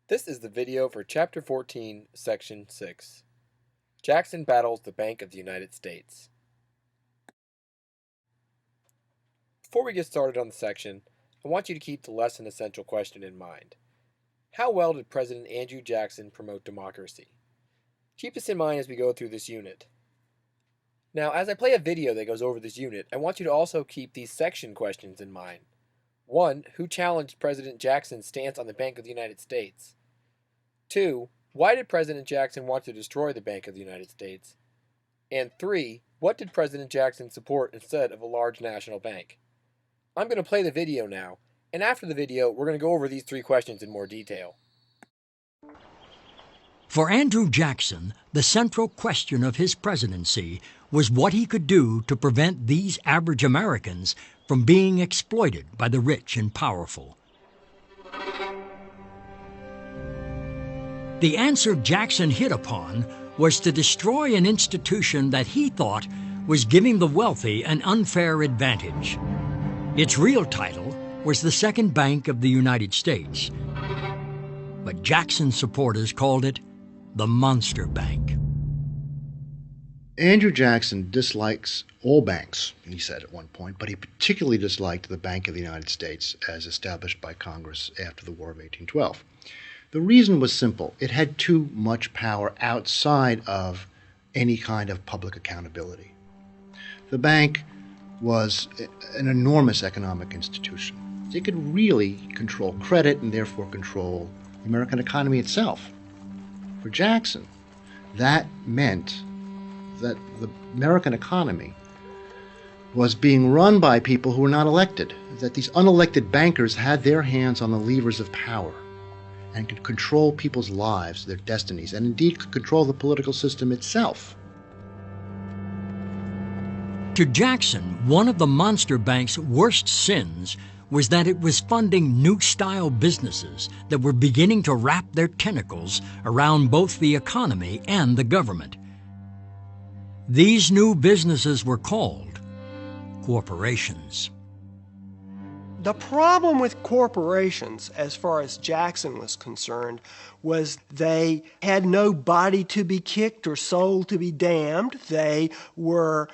This is the video for Chapter 14, Section 6. Jackson battles the Bank of the United States. Before we get started on the section, I want you to keep the less than essential question in mind. How well did President Andrew Jackson promote democracy? Keep this in mind as we go through this unit. Now, as I play a video that goes over this unit, I want you to also keep these section questions in mind. 1. Who challenged President Jackson's stance on the Bank of the United States? 2. Why did President Jackson want to destroy the Bank of the United States? And 3. What did President Jackson support instead of a large national bank? I'm going to play the video now, and after the video, we're going to go over these 3 questions in more detail. For Andrew Jackson, the central question of his presidency was what he could do to prevent these average Americans from being exploited by the rich and powerful. The answer Jackson hit upon was to destroy an institution that he thought was giving the wealthy an unfair advantage. Its real title was the Second Bank of the United States, but Jackson's supporters called it the Monster Bank. Andrew Jackson dislikes all banks, he said at one point, but he particularly disliked the Bank of the United States as established by Congress after the War of 1812. The reason was simple. It had too much power outside of any kind of public accountability. The bank was an enormous economic institution. It could really control credit and therefore control the American economy itself. For Jackson, that meant that the American economy was being run by people who were not elected, that these unelected bankers had their hands on the levers of power and could control people's lives, their destinies, and indeed could control the political system itself. To Jackson, one of the Monster Bank's worst sins was that it was funding new-style businesses that were beginning to wrap their tentacles around both the economy and the government. These new businesses were called corporations. The problem with corporations, as far as Jackson was concerned, was they had no body to be kicked or soul to be damned. They were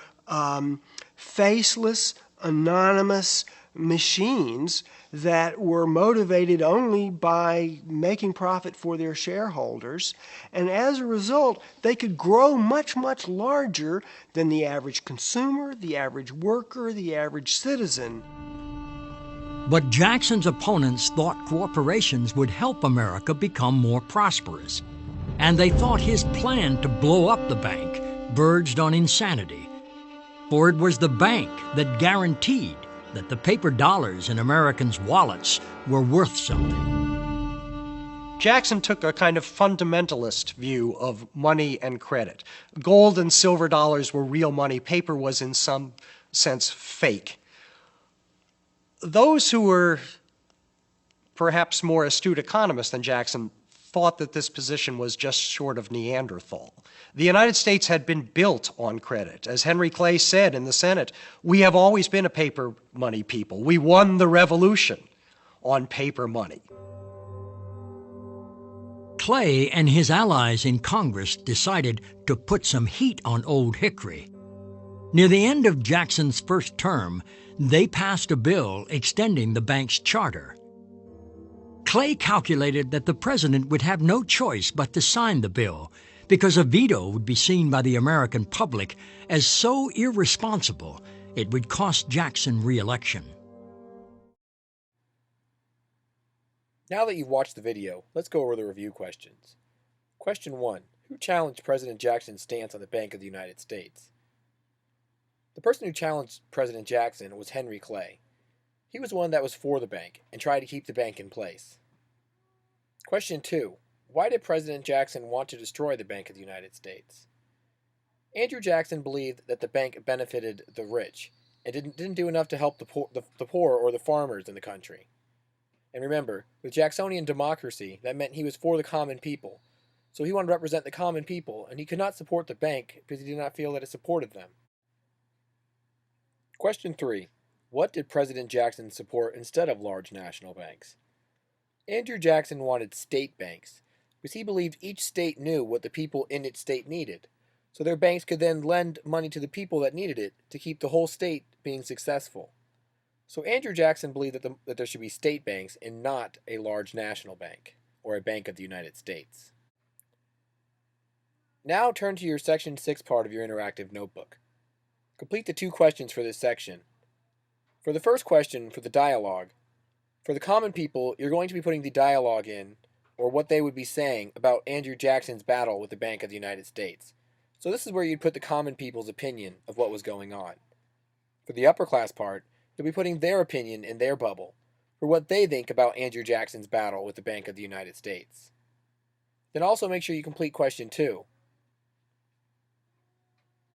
faceless, anonymous machines that were motivated only by making profit for their shareholders. And as a result, they could grow much, much larger than the average consumer, the average worker, the average citizen. But Jackson's opponents thought corporations would help America become more prosperous, and they thought his plan to blow up the bank verged on insanity. For it was the bank that guaranteed that the paper dollars in Americans' wallets were worth something. Jackson took a kind of fundamentalist view of money and credit. Gold and silver dollars were real money. Paper was in some sense fake. Those who were perhaps more astute economists than Jackson thought that this position was just short of Neanderthal. The United States had been built on credit. As Henry Clay said in the Senate, we have always been a paper money people. We won the revolution on paper money. Clay and his allies in Congress decided to put some heat on Old Hickory. Near the end of Jackson's first term, they passed a bill extending the bank's charter. Clay calculated that the president would have no choice but to sign the bill because a veto would be seen by the American public as so irresponsible it would cost Jackson re-election. Now that you've watched the video, let's go over the review questions. Question 1. Who challenged President Jackson's stance on the Bank of the United States? The person who challenged President Jackson was Henry Clay. He was one that was for the bank and tried to keep the bank in place. Question 2. Why did President Jackson want to destroy the Bank of the United States? Andrew Jackson believed that the bank benefited the rich and didn't do enough to help the poor or the farmers in the country. And remember, with Jacksonian democracy, that meant he was for the common people. So he wanted to represent the common people, and he could not support the bank because he did not feel that it supported them. Question 3. What did President Jackson support instead of large national banks? Andrew Jackson wanted state banks because he believed each state knew what the people in its state needed, so their banks could then lend money to the people that needed it to keep the whole state being successful. So Andrew Jackson believed that there should be state banks and not a large national bank, or a Bank of the United States. Now turn to your Section 6 part of your interactive notebook. Complete the 2 questions for this section. For the first question, for the dialogue, for the common people, you're going to be putting the dialogue in, or what they would be saying about Andrew Jackson's battle with the Bank of the United States. So this is where you'd put the common people's opinion of what was going on. For the upper class part, you'll be putting their opinion in their bubble, for what they think about Andrew Jackson's battle with the Bank of the United States. Then also make sure you complete question 2,